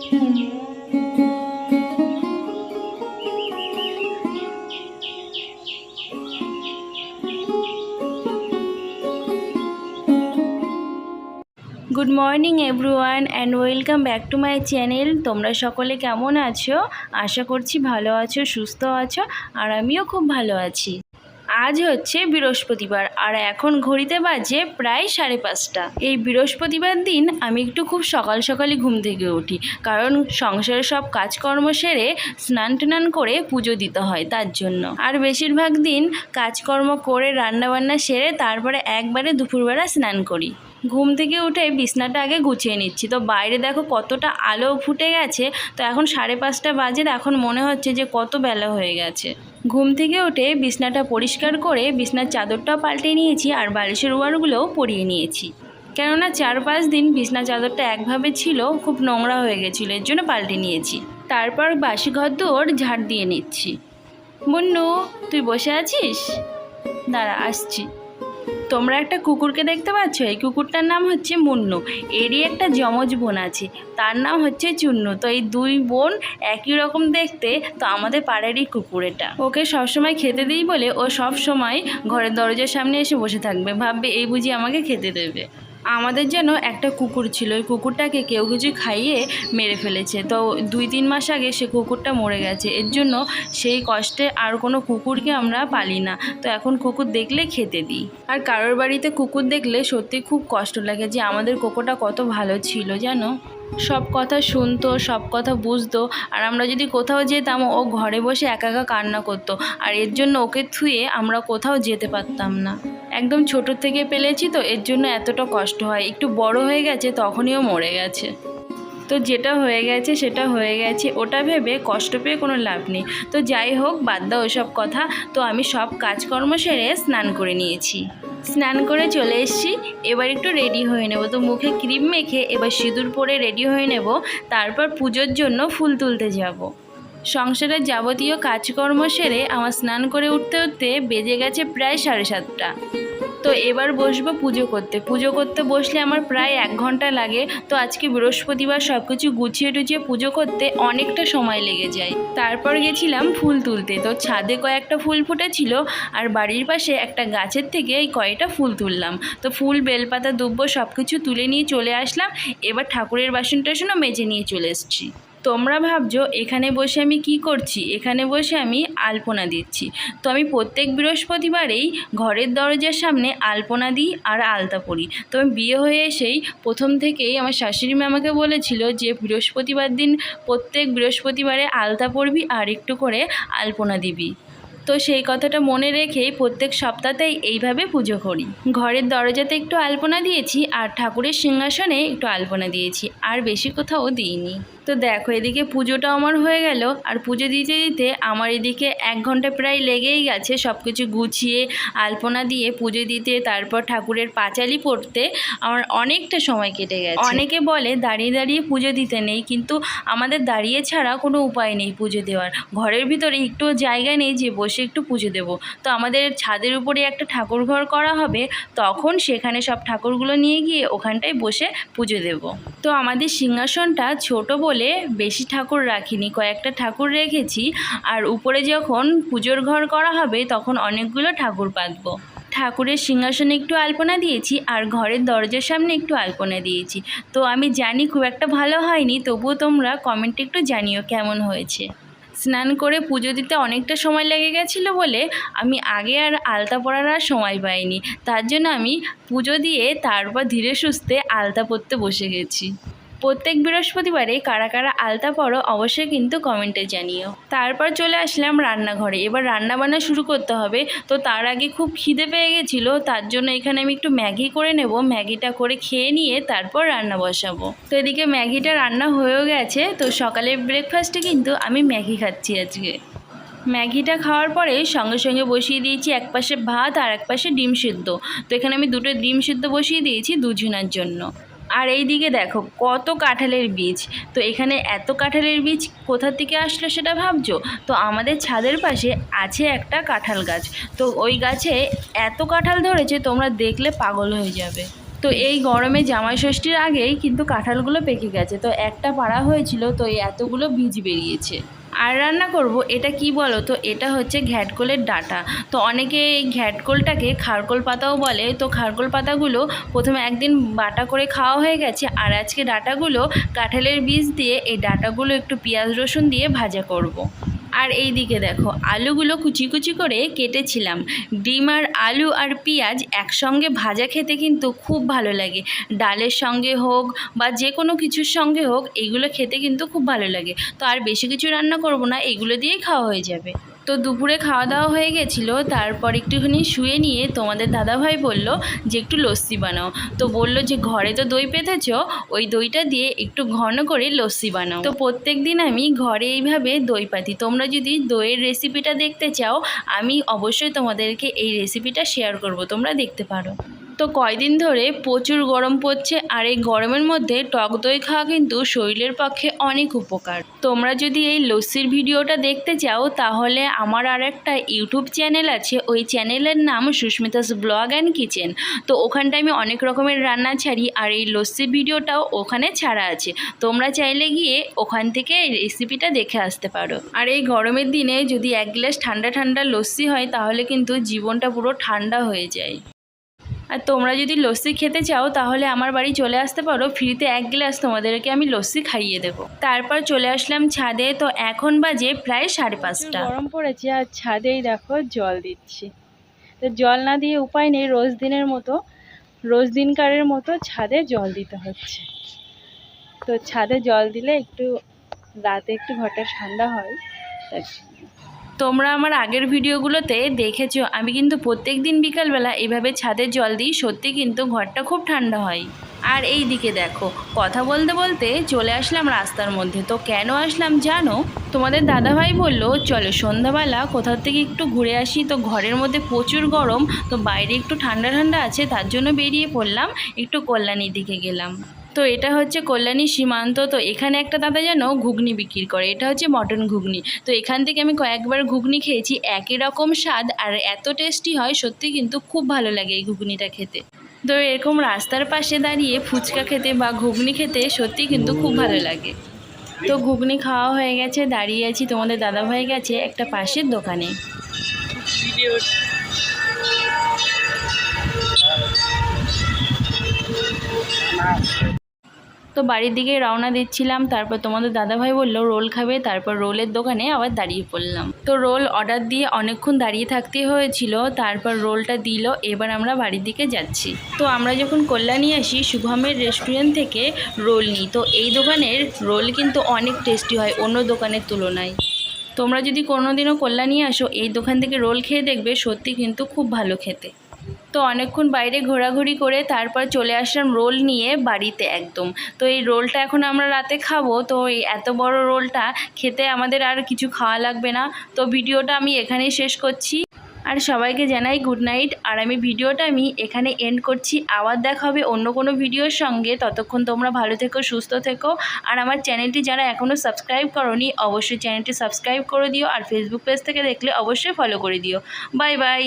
Good morning everyone and welcome back to my channel. তোমরা সকলে কেমন আছো? আশা করছি ভালো আছো, সুস্থ আছো, আর আমিও খুব ভালো আছি। আজ হচ্ছে বৃহস্পতিবার আর এখন ঘড়িতে বাজে প্রায় 5:30। এই বৃহস্পতিবার দিন আমি একটু খুব সকাল সকালই ঘুম থেকে উঠি, কারণ সংসারের সব কাজকর্ম সেরে স্নান টান করে পুজো দিতে হয় তার জন্য। আর বেশিরভাগ দিন কাজকর্ম করে রান্নাবান্না সেরে তারপরে একবারে দুপুরবেলা স্নান করি। ঘুম থেকে উঠে বিছনাটা আগে গুছিয়ে নিচ্ছি। তো বাইরে দেখো কতটা আলো ফুটে গেছে। তো এখন 5:30 বাজে, এখন মনে হচ্ছে যে কত বেলা হয়ে গেছে। ঘুম থেকে উঠে বিছনাটা পরিষ্কার করে বিছনার চাদরটাও পাল্টে নিয়েছি আর বালিশের ওয়ারগুলোও পরিয়ে নিয়েছি, কেননা 4-5 দিন বিছনা চাদরটা একভাবে ছিল, খুব নোংরা হয়ে গেছিলো, এর জন্য পাল্টে নিয়েছি। তারপর বাসি ঘর দোর ঝাড় দিয়ে নিচ্ছি। মুন্নু, তুই বসে আছিস? দাঁড়া, আসছি। তোমরা একটা কুকুরকে দেখতে পাচ্ছ, এই কুকুরটার নাম হচ্ছে মুন্নু। এরই একটা যমজ বোন আছে, তার নাম হচ্ছে চুন্নু। তো এই দুই বোন একই রকম দেখতে। তো আমাদের পাড়ারই কুকুর এটা। ওকে সবসময় খেতে দিই বলে ও সব সময় ঘরের দরজার সামনে এসে বসে থাকবে, ভাববে এই বুঝি আমাকে খেতে দেবে। আমাদের যেন একটা কুকুর ছিল, ওই কুকুরটাকে কেউ কিছু খাইয়ে মেরে ফেলেছে। তো 2-3 মাস আগে সে কুকুরটা মরে গেছে, এর জন্য সেই কষ্টে আর কোনো কুকুরকে আমরা পালি না। তো এখন কুকুর দেখলে খেতে দিই। আর কারোর বাড়িতে কুকুর দেখলে সত্যি খুব কষ্ট লাগে, যে আমাদের কুকুরটা কত ভালো ছিল জানো, সব কথা শুনতো, সব কথা বুঝতো। আর আমরা যদি কোথাও যেতাম ও ঘরে বসে একা একা কান্না করতো, আর এর জন্য ওকে থুয়ে আমরা কোথাও যেতে পারতাম না। একদম ছোট থেকে পেলেছি তো এর জন্য এতটা কষ্ট হয়। একটু বড় হয়ে গেছে তখনই ও মরে গেছে। তো যেটা হয়ে গেছে সেটা হয়ে গেছে, ওটা ভেবে কষ্ট পেয়ে কোনো লাভ নেই। তো যাই হোক, বাদ দাও ওসব কথা। তো আমি সব কাজকর্ম সেরে স্নান করে নিয়েছি, স্নান করে চলে এসেছি। এবার একটু রেডি হয়ে নেব। তো মুখে ক্রিম মেখে এবার সিঁদুর পরে রেডি হয়ে নেব। তারপর পুজোর জন্য ফুল তুলতে যাব। সংসারের যাবতীয় কাজকর্ম সেরে আমার স্নান করে উঠতে উঠতে বেজে গেছে প্রায় 7:30। তো এবার বসবো পুজো করতে। পুজো করতে বসলে আমার প্রায় 1 ঘন্টা লাগে। তো আজকে বৃহস্পতিবার, সব কিছু গুছিয়ে টুছিয়ে পুজো করতে অনেকটা সময় লেগে যায়। তারপর গেছিলাম ফুল তুলতে। তো ছাদে কয়েকটা ফুল ফুটেছিল আর বাড়ির পাশে একটা গাছের থেকে এই কয়েকটা ফুল তুললাম। তো ফুল, বেলপাতা, দুব্বো সব কিছু তুলে নিয়ে চলে আসলাম। এবার ঠাকুরের বাসন টাসনও মেজে নিয়ে চলে এসেছি। তোমরা ভাবছো এখানে বসে আমি কি করছি? এখানে বসে আমি আলপনা দিচ্ছি। তো আমি প্রত্যেক বৃহস্পতিবারেই ঘরের দরজার সামনে আলপনা দিই আর আলতা পরি। তো আমি বিয়ে হয়ে এসেই প্রথম থেকেই আমার শাশুড়ি মা আমাকে বলেছিল যে বৃহস্পতিবার দিন প্রত্যেক বৃহস্পতিবারে আলতা পরবি আর একটু করে আলপনা দিবি। তো সেই কথাটা মনে রেখেই প্রত্যেক সপ্তাহতেই এইভাবে পুজো করি। ঘরের দরজাতে একটু আলপনা দিয়েছি আর ঠাকুরের সিংহাসনে একটু আলপনা দিয়েছি, আর বেশি কোথাও দিইনি। তো দেখো, এদিকে পুজোটা আমার হয়ে গেল। আর পুজো দিতে দিতে আমার এদিকে 1 ঘন্টা প্রায় লেগেই গেছে সব কিছু গুছিয়ে আলপনা দিয়ে পুজো দিতে, তারপর ঠাকুরের পাঁচালি পড়তে আমার অনেকটা সময় কেটে গেছে। অনেকে বলে দাঁড়িয়ে দাঁড়িয়ে পুজো দিতে নেই, কিন্তু আমাদের দাঁড়িয়ে ছাড়া কোনো উপায় নেই পুজো দেওয়ার। ঘরের ভিতরে একটু জায়গা নেই যে বসে একটু পুজো দেব। তো আমাদের ছাদের উপরে একটা ঠাকুর ঘর করা হবে, তখন সেখানে সব ঠাকুরগুলো নিয়ে গিয়ে ওখানটায় বসে পুজো দেব। তো আমাদের সিংহাসনটা ছোট বলে বেশি ঠাকুর রাখিনি, কয়েকটা ঠাকুর রেখেছি। আর উপরে যখন পুজোর ঘর করা হবে তখন অনেকগুলো ঠাকুর পাতবো। ঠাকুরের সিংহাসনে একটু আলপনা দিয়েছি আর ঘরের দরজার সামনে একটু আলপনা দিয়েছি। তো আমি জানি খুব একটা ভালো হয়নি, তবুও তোমরা কমেন্টে একটু জানিও কেমন হয়েছে। স্নান করে পুজো দিতে অনেকটা সময় লেগে গেছিলো বলে আমি আগে আর আলতা পরার আর সময় পাইনি। তার জন্য আমি পুজো দিয়ে তারপর ধীরে সুস্থে আলতা পরতে বসে গেছি। প্রত্যেক বৃহস্পতিবারে কারা কারা আলতা পরো অবশ্যই কিন্তু কমেন্টে জানিও। তারপর চলে আসলাম রান্নাঘরে। এবার রান্না বান্না শুরু করতে হবে। তো তার আগে খুব খিদে পেয়ে গেছিলো, তার জন্য এখানে আমি একটু ম্যাগি করে নেব। ম্যাগিটা করে খেয়ে নিয়ে তারপর রান্না বসাবো। তো এদিকে ম্যাগিটা রান্না হয়েও গেছে। তো সকালের ব্রেকফাস্টে কিন্তু আমি ম্যাগি খাচ্ছি আজকে। ম্যাগিটা খাওয়ার পরে সঙ্গে সঙ্গে বসিয়ে দিয়েছি এক পাশে ভাত আর এক পাশে ডিম সিদ্ধ। তো এখানে আমি 2টো ডিম সিদ্ধ বসিয়ে দিয়েছি 2 জনের জন্য। আর এই দিকে দেখো কত কাঁঠালের বীজ। তো এখানে এত কাঁঠালের বীজ কোথা থেকে আসলো সেটা ভাবছো? তো আমাদের ছাদের পাশে আছে একটা কাঁঠাল গাছ। তো ওই গাছে এত কাঁঠাল ধরেছে তোমরা দেখলে পাগল হয়ে যাবে। তো এই গরমে জামাই ষষ্ঠীর আগেই কিন্তু কাঁঠালগুলো পেকে গেছে, তো একটা পাড়া হয়েছিল, তো এই এতগুলো বীজ বেরিয়েছে। আর রান্না করব এটা কি বলো তো, এটা হচ্ছে ঘ্যাটকোলের ডাঁটা। তো অনেকে এই ঘ্যাটকোলটাকে খারকোল পাতাও বলে। তো খারকোল পাতাগুলো প্রথমে একদিন বাটা করে খাওয়া হয়ে গেছে, আর আজকে ডাঁটাগুলো কাঁঠালের বীজ দিয়ে এই ডাঁটাগুলো একটু পেঁয়াজ রসুন দিয়ে ভাজা করব। আর এই দিকে দেখো আলুগুলো কুচি কুচি করে কেটেছিলাম। ডিম আর আলু আর পেঁয়াজ একসঙ্গে ভাজা খেতে কিন্তু খুব ভালো লাগে, ডালের সঙ্গে হোক বা যে কোনো কিছুর সঙ্গে হোক, এইগুলো খেতে কিন্তু খুব ভালো লাগে। তো আর বেশি কিছু রান্না করব না, এগুলো দিয়েই খাওয়া হয়ে যাবে। তো দুপুরে খাওয়া দাওয়া হয়ে গেছিলো, তারপর একটুখানি শুয়ে নিয়ে তোমাদের দাদাভাই বলল যে একটু লস্যি বানাও। তো বললো যে ঘরে তো দই পেতেছ, ওই দইটা দিয়ে একটু ঘন করে লস্যি বানাও। তো প্রত্যেক দিন আমি ঘরে এইভাবে দই পাতি। তোমরা যদি দইয়ের রেসিপিটা দেখতে চাও, আমি অবশ্যই তোমাদেরকে এই রেসিপিটা শেয়ার করব, তোমরা দেখতে পারো। তো কয়দিন ধরে প্রচুর গরম পড়ছে, আর এই গরমের মধ্যে টক দই খাওয়া কিন্তু শরীরের পক্ষে অনেক উপকার। তোমরা যদি এই লস্যির ভিডিওটা দেখতে চাও, তাহলে আমার আর একটা ইউটিউব চ্যানেল আছে, ওই চ্যানেলের নাম সুস্মিতাস ব্লগ অ্যান্ড কিচেন। তো ওখানটায় আমি অনেক রকমের রান্না ছাড়ি, আর এই লস্যির ভিডিওটাও ওখানে ছাড়া আছে। তোমরা চাইলে গিয়ে ওখান থেকে এই রেসিপিটা দেখে আসতে পারো। আর এই গরমের দিনে যদি এক গ্লাস ঠান্ডা ঠান্ডা লস্যি হয়, তাহলে কিন্তু জীবনটা পুরো ঠান্ডা হয়ে যায়। আর তোমরা যদি লস্যি খেতে চাও, তাহলে আমার বাড়ি চলে আসতে পারো, ফ্রিতে এক গ্লাস তোমাদেরকে আমি লস্যি খাইয়ে দেবো। তারপর চলে আসলাম ছাদে। তো এখন বাজে প্রায় 5:30। গরম পড়েছে আর ছাদেই দেখো জল দিচ্ছি। তো জল না দিয়ে উপায় নেই, রোজ দিনকারের মতো ছাদে জল দিতে হচ্ছে। তো ছাদে জল দিলে একটু রাতে একটু ঘরটা ঠান্ডা হয়। তোমরা আমার আগের ভিডিওগুলোতে দেখেছো, আমি কিন্তু প্রত্যেক দিন বিকালবেলা এভাবে ছাদে জল দিই, সত্যি কিন্তু ঘরটা খুব ঠান্ডা হয়। আর এই দিকে দেখো, কথা বলতে বলতে চলে আসলাম রাস্তার মধ্যে। তো কেন আসলাম জানো? তোমাদের দাদাভাই বলল চলো সন্ধ্যাবেলা কোথাও থেকে একটু ঘুরে আসি। তো ঘরের মধ্যে প্রচুর গরম, তো বাইরে একটু ঠান্ডা ঠান্ডা আছে, তার জন্য বেরিয়ে পড়লাম, একটু কল্যাণীর দিকে গেলাম। তো এটা হচ্ছে কল্যাণী সীমান্ত। তো এখানে একটা দাদা যেন ঘুগনি বিক্রি করে, এটা হচ্ছে মটন ঘুগনি। তো এখান থেকে আমি কয়েকবার ঘুগনি খেয়েছি, একই রকম স্বাদ আর এত টেস্টি হয়, সত্যি কিন্তু খুব ভালো লাগে এই ঘুগনিটা খেতে। তো এরকম রাস্তার পাশে দাঁড়িয়ে ফুচকা খেতে বা ঘুগনি খেতে সত্যি কিন্তু খুব ভালো লাগে। তো ঘুগনি খাওয়া হয়ে গেছে, দাঁড়িয়ে আছি তোমাদের দাদাভাই গেছে একটা পাশের দোকানে। তো বাড়ির দিকে রওনা দিচ্ছিলাম, তারপর তোমাদের দাদাভাই বললো রোল খাবে, তারপর রোলের দোকানে আবার দাঁড়িয়ে পড়লাম। তো রোল অর্ডার দিয়ে অনেকক্ষণ দাঁড়িয়ে থাকতে হয়েছিল, তারপর রোলটা দিল। এবার আমরা বাড়ির দিকে যাচ্ছি। তো আমরা যখন কল্যাণী আসি, শুভমের রেস্টুরেন্ট থেকে রোল নিই। তো এই দোকানের রোল কিন্তু অনেক টেস্টি হয় অন্য দোকানের তুলনায়। তোমরা যদি কোনোদিনও কল্যাণী আসো, এই দোকান থেকে রোল খেয়ে দেখবে, সত্যি কিন্তু খুব ভালো খেতে। তো অনেকক্ষণ বাইরে ঘোরাঘুরি করে তারপর চলে আসলাম রোল নিয়ে বাড়িতে একদম। তো এই রোলটা এখন আমরা রাতে খাবো। তো এই এত বড় রোলটা খেতে আমাদের আর কিছু খাওয়া লাগবে না। তো ভিডিওটা আমি এখানেই শেষ করছি, আর সবাইকে জানাই গুড নাইট। আর আমি ভিডিওটা এখানে এন্ড করছি। আবার দেখা হবে অন্য কোনো ভিডিওর সঙ্গে। ততক্ষণ তোমরা ভালো থেকো, সুস্থ থেকো। আর আমার চ্যানেলটি যারা এখনও সাবস্ক্রাইব করোনি, অবশ্যই চ্যানেলটি সাবস্ক্রাইব করে দিও। আর ফেসবুক পেজ থেকে দেখলে অবশ্যই ফলো করে দিও। Bye bye.